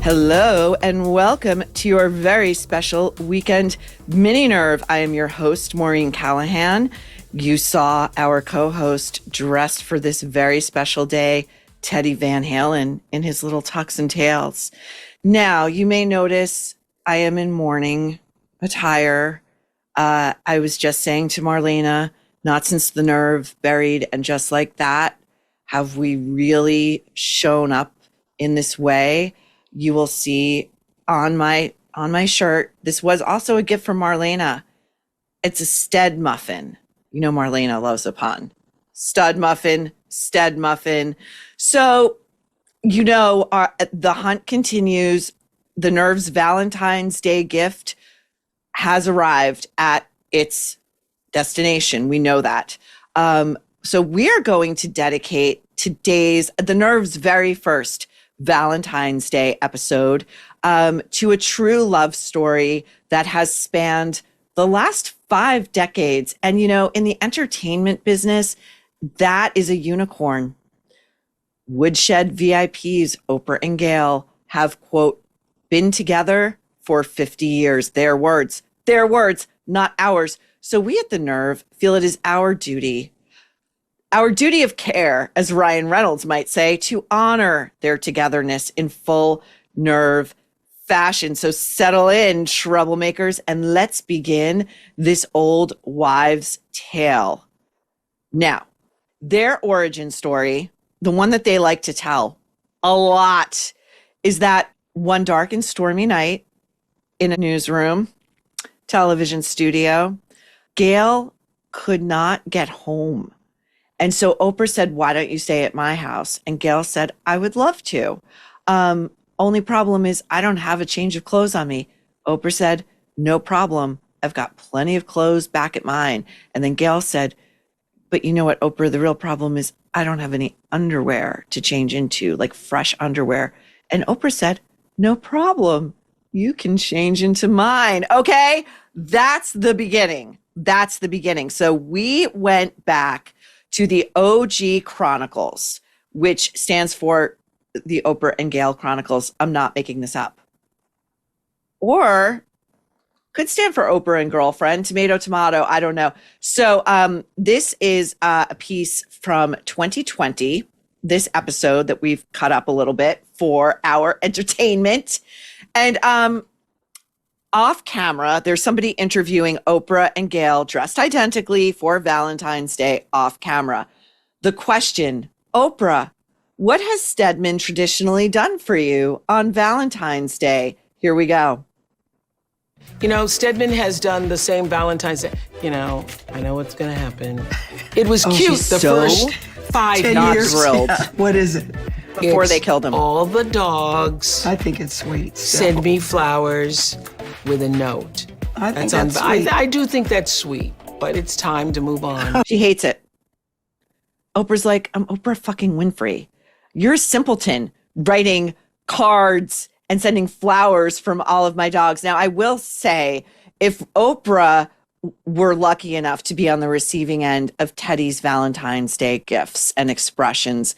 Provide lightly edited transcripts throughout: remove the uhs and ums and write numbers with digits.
Hello and welcome to your very special weekend mini nerve. I am your host, Maureen Callahan. You saw our co-host dressed for this very special day, Teddy Van Halen, in his little tux and tails. Now, you may notice I am in mourning attire. I was just saying to Marlena, not since the nerve buried and just like that have we really shown up in this way. You will see on my shirt, this was also a gift from Marlena. It's a Stead muffin. You know Marlena loves a pun. Stud muffin, Stead muffin. So, you know, the hunt continues. The Nerve's Valentine's Day gift has arrived at its destination. We know that. So we are going to dedicate the Nerve's very first Valentine's Day episode to a true love story that has spanned the last 5 decades. And, you know, in the entertainment business, that is a unicorn. Woodshed VIPs, Oprah and Gayle, have, quote, been together for 50 years. Their words, not ours. So we at The Nerve feel it is our duty of care, as Ryan Reynolds might say, to honor their togetherness in full Nerve fashion. So settle in, troublemakers, and let's begin this old wives' tale. Now, their origin story, the one that they like to tell a lot, is that one dark and stormy night in a newsroom, television studio, Gayle could not get home. And so Oprah said, why don't you stay at my house? And Gayle said, I would love to. Only problem is I don't have a change of clothes on me. Oprah said, no problem. I've got plenty of clothes back at mine. And then Gayle said, but you know what, Oprah, the real problem is I don't have any underwear to change into, like fresh underwear. And Oprah said, no problem. You can change into mine. Okay, that's the beginning. So we went back to the OG Chronicles, which stands for the Oprah and Gayle Chronicles. I'm not making this up. Or could stand for Oprah and Girlfriend, tomato, tomato, I don't know. So this is a piece from 2020, this episode that we've cut up a little bit for our entertainment. And off camera, there's somebody interviewing Oprah and Gayle dressed identically for Valentine's Day off camera. The question, Oprah, what has Stedman traditionally done for you on Valentine's Day? Here we go. You know, Stedman has done the same Valentine's Day. You know, I know what's going to happen. It was cute the first 5 years. Not thrilled. Yeah. What is it? Before they killed him. All the dogs I think it's sweet. send me flowers with a note. I think that's sweet. I do think that's sweet, but it's time to move on. She hates it. Oprah's like, I'm Oprah fucking Winfrey. You're a simpleton writing cards and sending flowers from all of my dogs. Now, I will say, if Oprah were lucky enough to be on the receiving end of Teddy's Valentine's Day gifts and expressions,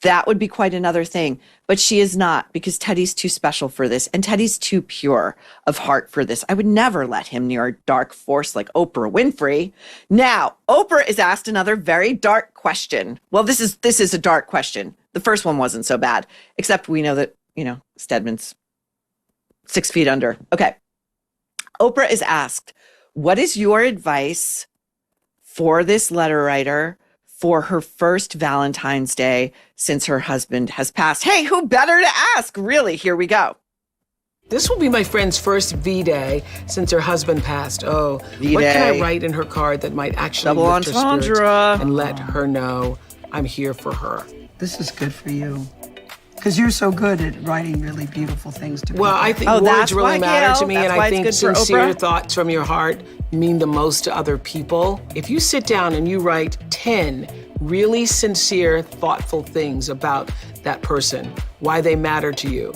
that would be quite another thing. But she is not, because Teddy's too special for this, and Teddy's too pure of heart for this. I would never let him near a dark force like Oprah Winfrey. Now, Oprah is asked another very dark question. Well, this is a dark question. The first one wasn't so bad, except we know that, you know, Stedman's 6 feet under. Okay. Oprah is asked, what is your advice for this letter writer for her first Valentine's Day since her husband has passed? Hey, who better to ask? Really, here we go. This will be my friend's first V-Day since her husband passed. Oh, V-Day. What can I write in her card that might actually Double lift her entendre. spirits and let her know I'm here for her? This is good for you. Because you're so good at writing really beautiful things to people. Well, I think Oh, that's words really why, matter Gayle. to me, That's and why I it's think good for sincere Oprah. thoughts from your heart mean the most to other people. If you sit down and you write 10 really sincere, thoughtful things about that person, why they matter to you,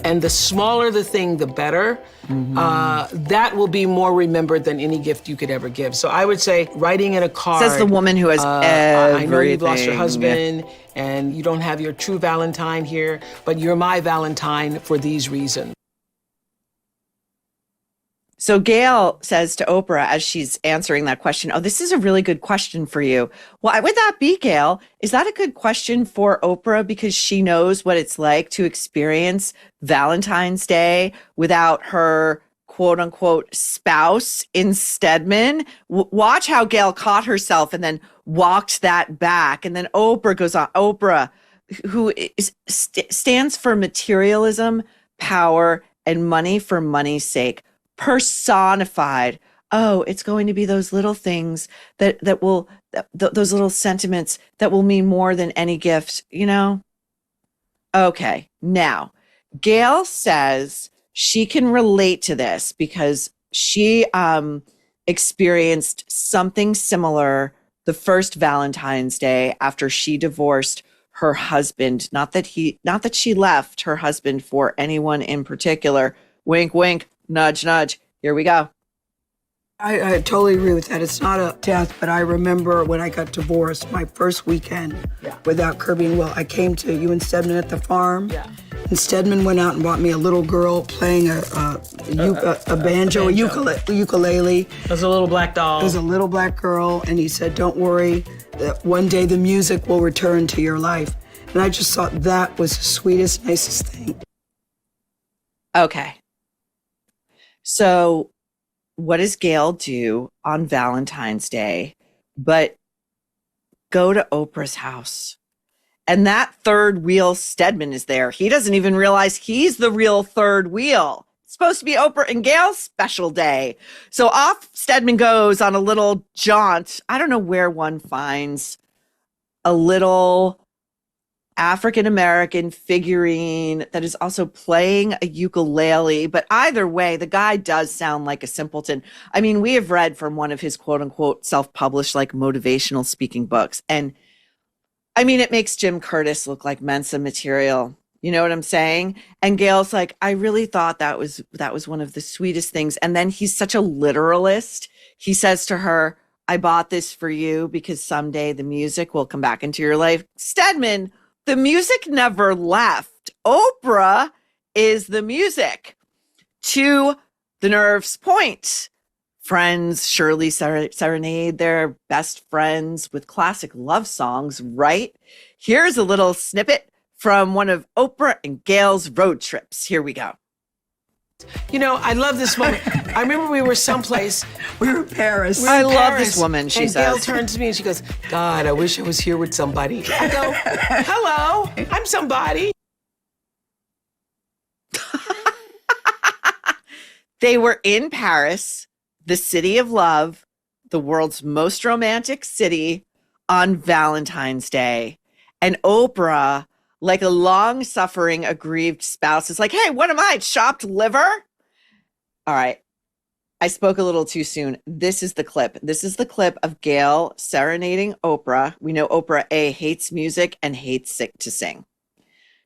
and the smaller the thing, the better. That will be more remembered than any gift you could ever give. So I would say writing in a card. Says the woman who has everything. I know you've lost your husband and you don't have your true Valentine here, but you're my Valentine for these reasons. So Gayle says to Oprah as she's answering that question, oh, this is a really good question for you. Why would that be, Gayle? Is that a good question for Oprah because she knows what it's like to experience Valentine's Day without her quote unquote spouse in Stedman? Watch how Gayle caught herself and then walked that back. And then Oprah goes on. Oprah, who stands for materialism, power, and money for money's sake. Personified. Oh, it's going to be those little things that will, those little sentiments that will mean more than any gift, you know? Okay. Now, Gayle says she can relate to this because she experienced something similar the first Valentine's Day after she divorced her husband. Not that she left her husband for anyone in particular. Wink, wink. Nudge, nudge. Here we go. I totally agree with that. It's not a death, but I remember when I got divorced, my first weekend without Kirby and Will, I came to you and Stedman at the farm. Yeah. And Stedman went out and bought me a little girl playing a banjo, a ukulele. It was a little black doll. It was a little black girl, and he said, don't worry, that one day the music will return to your life. And I just thought that was the sweetest, nicest thing. Okay. So what does Gayle do on Valentine's Day but go to Oprah's house? And that third wheel Stedman is there. He doesn't even realize he's the real third wheel. It's supposed to be Oprah and Gayle's special day. So off Stedman goes on a little jaunt. I don't know where one finds a little African-American figurine that is also playing a ukulele. But either way, the guy does sound like a simpleton. I mean, we have read from one of his quote unquote self-published like motivational speaking books. And I mean, it makes Jim Curtis look like Mensa material. You know what I'm saying? And Gayle's like, I really thought that was one of the sweetest things. And then he's such a literalist. He says to her, I bought this for you because someday the music will come back into your life. Stedman, the music never left. Oprah is the music. To the Nerve's point, friends surely serenade their best friends with classic love songs, right? Here's a little snippet from one of Oprah and Gayle's road trips. Here we go. You know, I love this moment. I remember we were someplace. We were in Paris. I love this woman, she and says. Gayle turns to me and she goes, God, I wish I was here with somebody. I go, hello, I'm somebody. They were in Paris, the city of love, the world's most romantic city, on Valentine's Day. And Oprah, like a long-suffering, aggrieved spouse, is like, hey, what am I, chopped liver? All right. I spoke a little too soon. This is the clip. This is the clip of Gayle serenading Oprah. We know Oprah, A, hates music and hates to sing.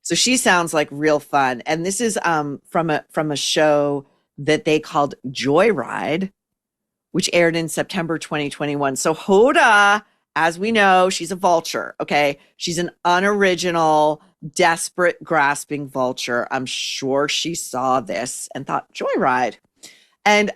So she sounds like real fun. And this is from a show that they called Joyride, which aired in September 2021. So Hoda, as we know, she's a vulture, okay? She's an unoriginal, desperate, grasping vulture. I'm sure she saw this and thought, Joyride. And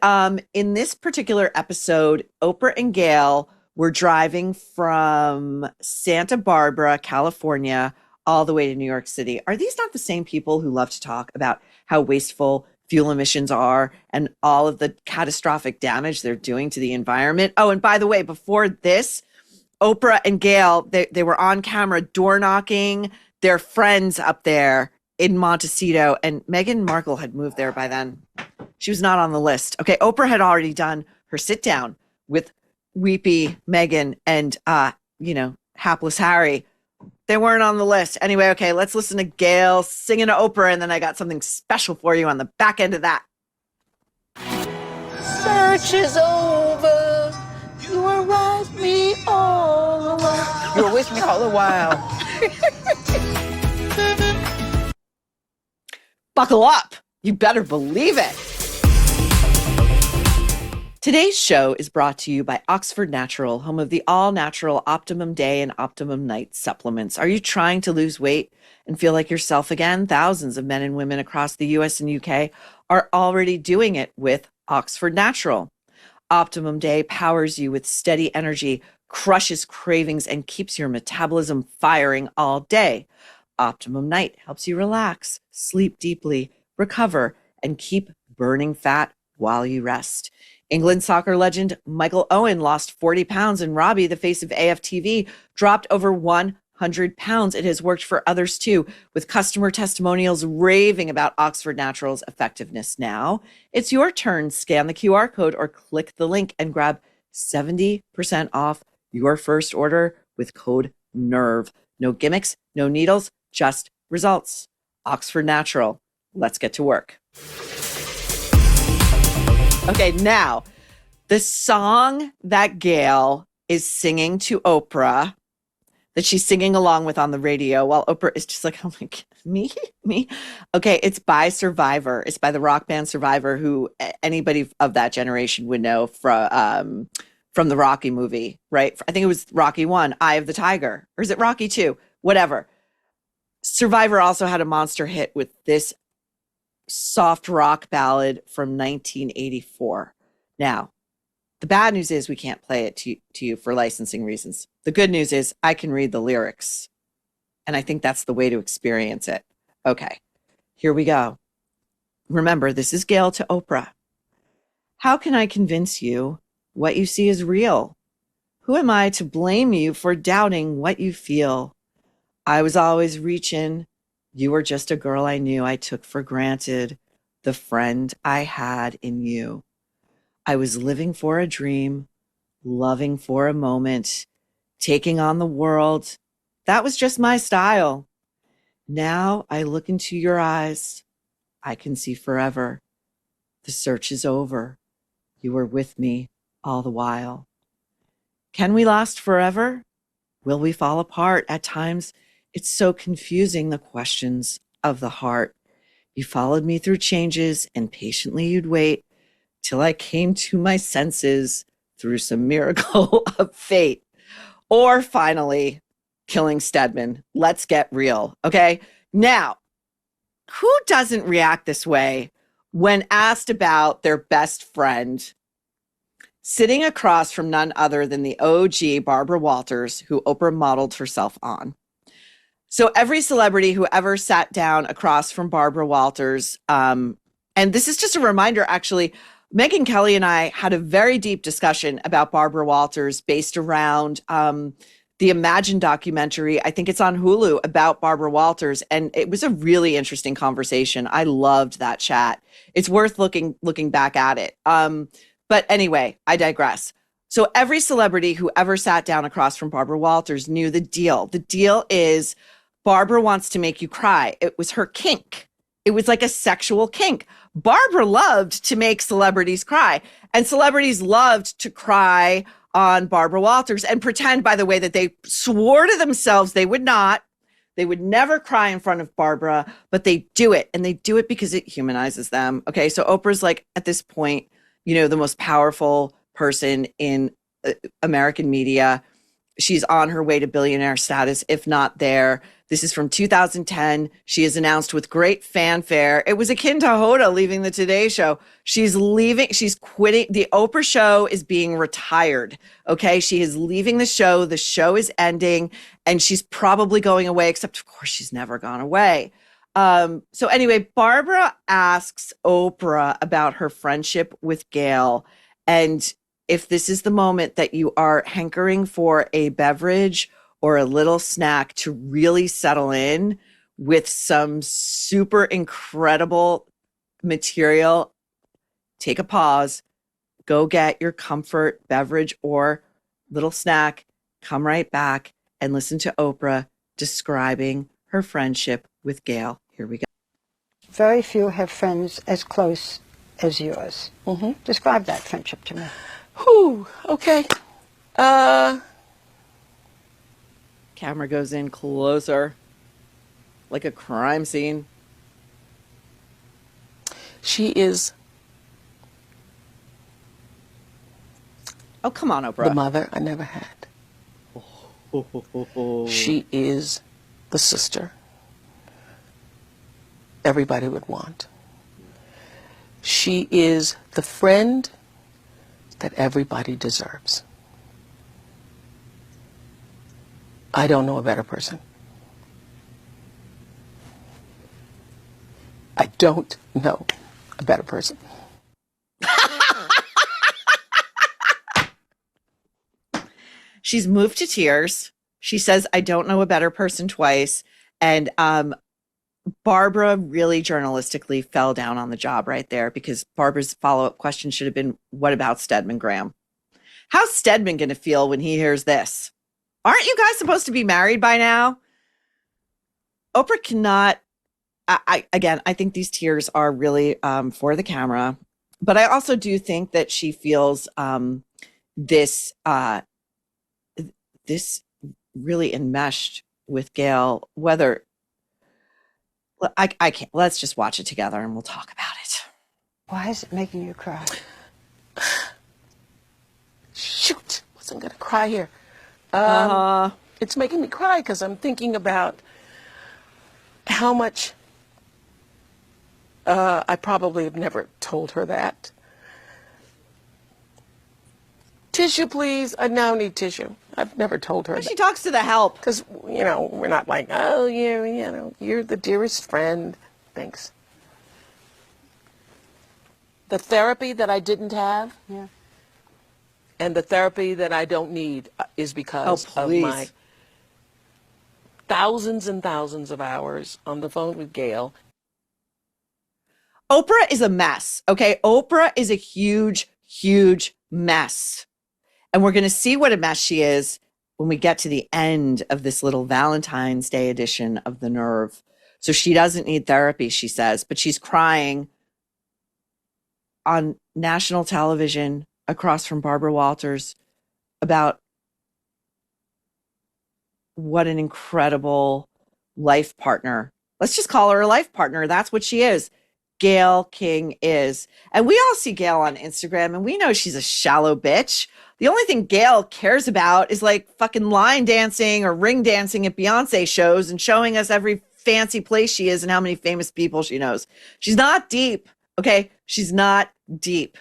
in this particular episode, Oprah and Gayle were driving from Santa Barbara, California, all the way to New York City. Are these not the same people who love to talk about how wasteful fuel emissions are and all of the catastrophic damage they're doing to the environment? Oh, and by the way, before this, Oprah and Gayle, they were on camera door knocking their friends up there in Montecito, and Meghan Markle had moved there by then. She was not on the list. Okay, Oprah had already done her sit down with weepy Meghan and, hapless Harry. They weren't on the list. Anyway, okay, let's listen to Gayle singing to Oprah, and then I got something special for you on the back end of that. Search is over. You were with me all the while. You were with me all the while. Buckle up. You better believe it. Today's show is brought to you by Oxford Natural, home of the all-natural Optimum Day and Optimum Night supplements. Are you trying to lose weight and feel like yourself again? Thousands of men and women across the US and UK are already doing it with Oxford Natural. Optimum Day powers you with steady energy, crushes cravings, and keeps your metabolism firing all day. Optimum Night helps you relax, sleep deeply, recover, and keep burning fat while you rest. England soccer legend Michael Owen lost 40 pounds, and Robbie, the face of AFTV, dropped over 100 pounds. It has worked for others too, with customer testimonials raving about Oxford Natural's effectiveness. Now it's your turn. Scan the QR code or click the link and grab 70% off your first order with code NERVE. No gimmicks, no needles, just results. Oxford Natural. Let's get to work. Okay, now, the song that Gayle is singing to Oprah, that she's singing along with on the radio, while Oprah is just like, oh my God, me? Okay, it's by Survivor. It's by the rock band Survivor, who anybody of that generation would know from the Rocky movie, right? I think it was Rocky 1, Eye of the Tiger. Or is it Rocky 2? Whatever. Survivor also had a monster hit with this soft rock ballad from 1984. Now, the bad news is we can't play it to you for licensing reasons. The good news is I can read the lyrics, and I think that's the way to experience it. Okay, here we go. Remember, this is Gayle to Oprah. How can I convince you what you see is real? Who am I to blame you for doubting what you feel? I was always reaching. You were just a girl I knew. I took for granted the friend I had in you. I was living for a dream, loving for a moment, taking on the world. That was just my style. Now I look into your eyes. I can see forever. The search is over. You were with me all the while. Can we last forever? Will we fall apart? At times, it's so confusing, the questions of the heart. You followed me through changes, and patiently you'd wait till I came to my senses through some miracle of fate. Or finally, killing Stedman. Let's get real, okay? Now, who doesn't react this way when asked about their best friend sitting across from none other than the OG Barbara Walters, who Oprah modeled herself on? So every celebrity who ever sat down across from Barbara Walters, and this is just a reminder, actually, Megyn Kelly and I had a very deep discussion about Barbara Walters based around the Imagine documentary. I think it's on Hulu, about Barbara Walters. And it was a really interesting conversation. I loved that chat. It's worth looking back at it. But anyway, I digress. So every celebrity who ever sat down across from Barbara Walters knew the deal. The deal is Barbara wants to make you cry. It was her kink. It was like a sexual kink. Barbara loved to make celebrities cry, and celebrities loved to cry on Barbara Walters and pretend, by the way, that they swore to themselves they would not. They would never cry in front of Barbara, but they do it, and they do it because it humanizes them. Okay, so Oprah's like, at this point, the most powerful person in American media. She's on her way to billionaire status, if not there. This is from 2010. She is announced with great fanfare. It was akin to Hoda leaving the Today Show. She's leaving. She's quitting. The Oprah Show is being retired. Okay. She is leaving the show. The show is ending, and she's probably going away, except of course she's never gone away. So anyway, Barbara asks Oprah about her friendship with Gayle, and if this is the moment that you are hankering for a beverage or a little snack to really settle in with some super incredible material, take a pause, go get your comfort beverage or little snack, come right back and listen to Oprah describing her friendship with Gayle. Here we go. Very few have friends as close as yours. Mm-hmm. Describe that friendship to me. Whew, okay. Camera goes in closer, like a crime scene. She is Oh, come on, Oprah. the mother I never had. She is the sister everybody would want. She is the friend that everybody deserves. I don't know a better person. I don't know a better person. She's moved to tears. She says, I don't know a better person twice. And Barbara really journalistically fell down on the job right there, because Barbara's follow-up question should have been, what about Stedman Graham? How's Stedman going to feel when he hears this? Aren't you guys supposed to be married by now? Oprah cannot. I think these tears are really for the camera, but I also do think that she feels this really enmeshed with Gayle. Whether I can't. Let's just watch it together and we'll talk about it. Why is it making you cry? Shoot, wasn't gonna cry here. It's making me cry because I'm thinking about how much I probably have never told her that. Tissue, please. I now need tissue. I've never told her. She talks to the help. Because, you know, we're not like, oh, you're the dearest friend. Thanks. The therapy that I didn't have, Yeah. and the therapy that I don't need is because of my thousands and thousands of hours on the phone with Gayle. Oprah is a mess. Okay. Oprah is a huge, huge mess. And we're going to see what a mess she is when we get to the end of this little Valentine's Day edition of The Nerve. So she doesn't need therapy, she says, but she's crying on national television across from Barbara Walters about what an incredible life partner. Let's just call her a life partner. That's what she is. Gayle King is. And we all see Gayle on Instagram and we know she's a shallow bitch. The only thing Gayle cares about is like fucking line dancing or ring dancing at Beyonce shows and showing us every fancy place she is and how many famous people she knows. She's not deep. Okay. She's not deep.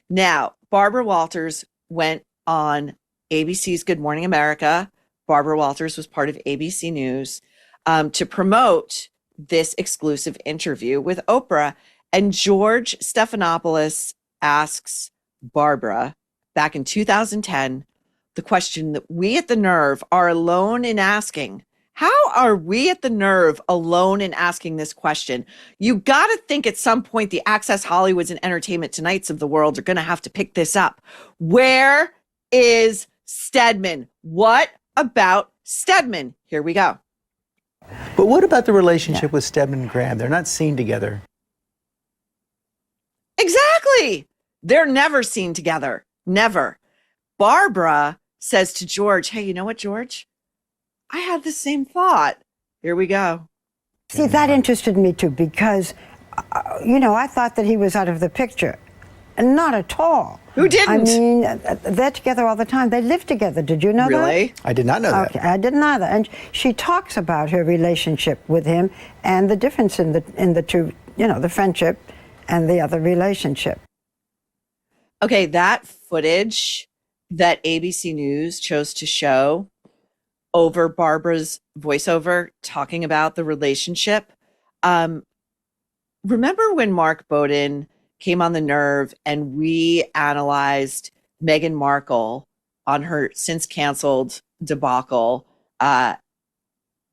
Now, Barbara Walters went on ABC's Good Morning America. Barbara Walters was part of ABC News to promote this exclusive interview with Oprah. And George Stephanopoulos asks Barbara back in 2010, the question that we at The Nerve are alone in asking. How are we at The Nerve alone in asking this question? You got to think at some point the Access Hollywoods and Entertainment Tonight's of the world are going to have to pick this up. Where is Stedman? What about Stedman? Here we go. But what about the relationship with Stedman and Graham? They're not seen together. Exactly. They're never seen together. Never. Barbara says to George, hey, you know what, George? I had the same thought. Here we go. See, that interested me too, because, I thought that he was out of the picture. And not at all. Who didn't? I mean, they're together all the time. They live together. Did you know that? Really? I did not know that. Okay, I didn't either. And she talks about her relationship with him and the difference in the two, the friendship and the other relationship. Okay, that footage that ABC News chose to show over Barbara's voiceover talking about the relationship. Remember when Mark Bowden came on The Nerve and we analyzed Meghan Markle on her since canceled debacle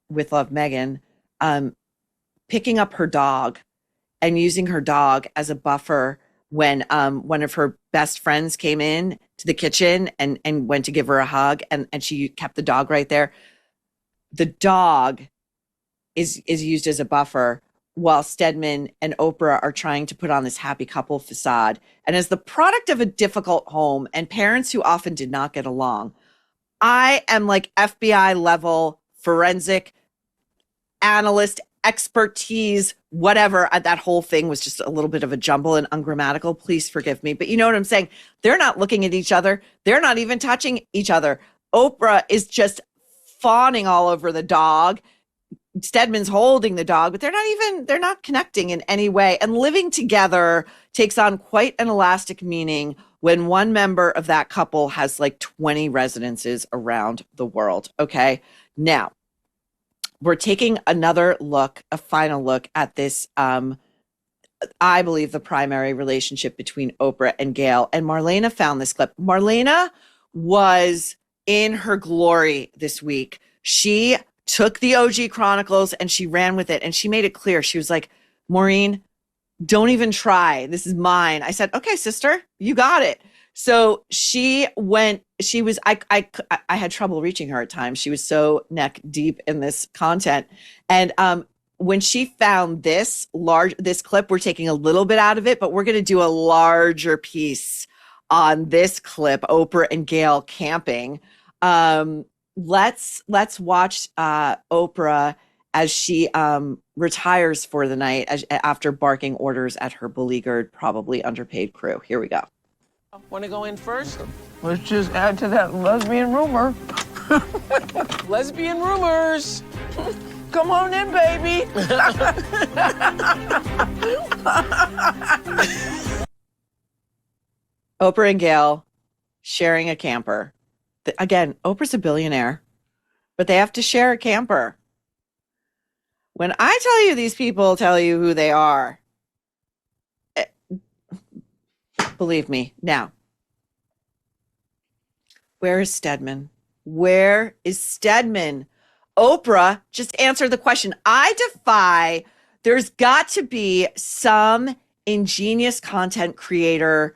with Love Meghan, picking up her dog and using her dog as a buffer when one of her best friends came in to the kitchen and went to give her a hug and she kept the dog right there. The dog is used as a buffer while Stedman and Oprah are trying to put on this happy couple facade. And as the product of a difficult home and parents who often did not get along, I am like FBI level forensic analyst expertise, whatever. That whole thing was just a little bit of a jumble and ungrammatical. Please forgive me. But you know what I'm saying? They're not looking at each other. They're not even touching each other. Oprah is just fawning all over the dog. Stedman's holding the dog, but they're not connecting in any way. And living together takes on quite an elastic meaning when one member of that couple has like 20 residences around the world. Okay. Now we're taking another look, a final look at this. I believe the primary relationship between Oprah and Gayle. And Marlena found this clip. Marlena was in her glory this week. She took the OG Chronicles and she ran with it, and she made it clear. She was like, Maureen, don't even try. This is mine. I said, okay, sister, you got it. So I had trouble reaching her at times. She was so neck deep in this content. And when she found this clip, we're taking a little bit out of it, but we're going to do a larger piece on this clip, Oprah and Gayle camping. Let's watch Oprah as she retires for the night after barking orders at her beleaguered, probably underpaid crew. Here we go. Want to go in first? Let's just add to that lesbian rumor. Lesbian rumors. Come on in, baby. Oprah and Gayle sharing a camper. Again, Oprah's a billionaire, but they have to share a camper. When I tell you these people tell you who they are, believe me. Now, where is Stedman? Where is Stedman? Oprah just answered the question. I defy, there's got to be some ingenious content creator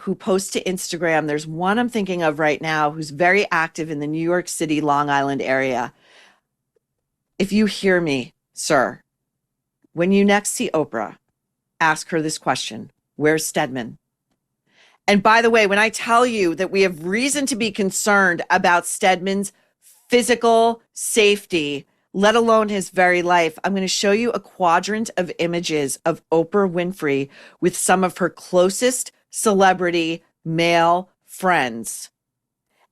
who posts to Instagram. There's one I'm thinking of right now who's very active in the New York City, Long Island area. If you hear me, sir, when you next see Oprah, ask her this question. Where's Stedman? And by the way, when I tell you that we have reason to be concerned about Stedman's physical safety, let alone his very life, I'm going to show you a quadrant of images of Oprah Winfrey with some of her closest celebrity male friends.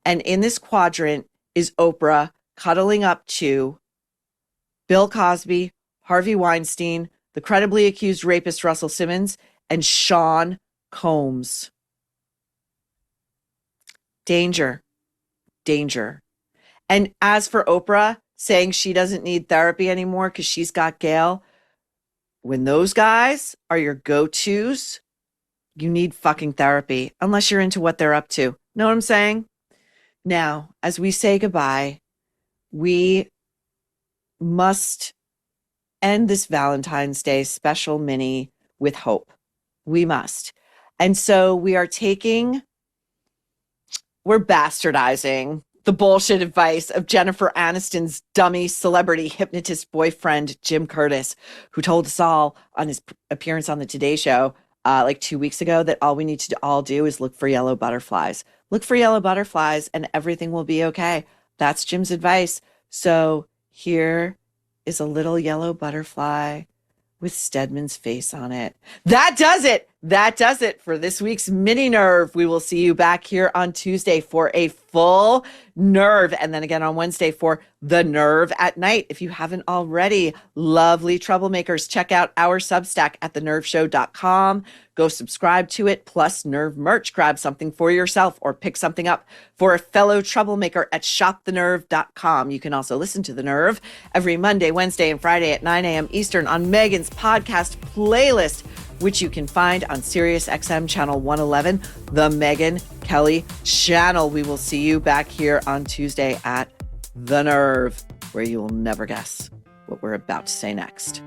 And in this quadrant is Oprah cuddling up to Bill Cosby, Harvey Weinstein, the credibly accused rapist Russell Simmons, and Sean Combs. Danger. Danger. And as for Oprah saying she doesn't need therapy anymore because she's got Gayle, when those guys are your go-tos, you need fucking therapy, unless you're into what they're up to. Know what I'm saying? Now, as we say goodbye, we must end this Valentine's Day special mini with hope. We must. And so we're bastardizing the bullshit advice of Jennifer Aniston's dummy celebrity hypnotist boyfriend, Jim Curtis, who told us all on his appearance on the Today Show like 2 weeks ago that all we need to all do is look for yellow butterflies. Look for yellow butterflies and everything will be okay. That's Jim's advice. So here is a little yellow butterfly with Stedman's face on it. That does it. That does it for this week's Mini Nerve. We will see you back here on Tuesday for a full Nerve, and then again on Wednesday for the Nerve at Night. If you haven't already, lovely troublemakers, check out our Substack at thenerveshow.com. Go subscribe to it, plus Nerve merch. Grab something for yourself or pick something up for a fellow troublemaker at shopthenerve.com. You can also listen to The Nerve every Monday, Wednesday, and Friday at 9 a.m. Eastern on Megan's podcast playlist, which you can find on SiriusXM channel 111, the Megyn Kelly channel. We will see you back here on Tuesday at The Nerve, where you will never guess what we're about to say next.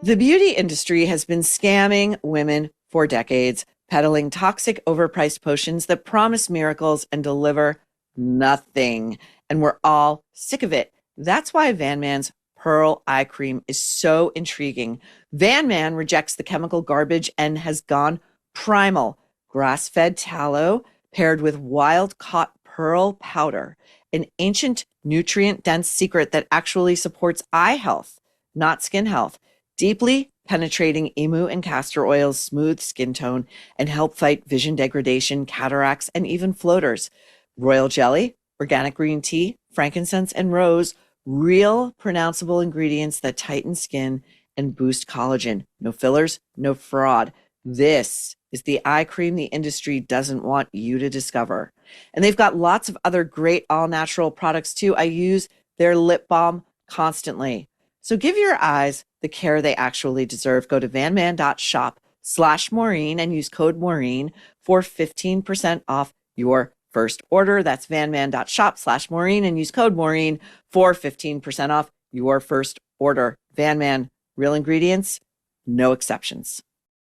The beauty industry has been scamming women for decades, peddling toxic, overpriced potions that promise miracles and deliver nothing. And we're all sick of it. That's why Van Man's Pearl Eye Cream is so intriguing. Van Man rejects the chemical garbage and has gone primal. Grass-fed tallow paired with wild-caught pearl powder, an ancient nutrient-dense secret that actually supports eye health, not skin health, deeply penetrating emu and castor oils smooth skin tone and help fight vision degradation, cataracts, and even floaters. Royal jelly, organic green tea, frankincense, and rose, real pronounceable ingredients that tighten skin and boost collagen. No fillers, no fraud. This is the eye cream the industry doesn't want you to discover. And they've got lots of other great all-natural products too. I use their lip balm constantly. So give your eyes the care they actually deserve. Go to vanman.shop/Maureen and use code Maureen for 15% off your first order. That's vanman.shop/Maureen and use code Maureen for 15% off your first order. Van Man, real ingredients, no exceptions.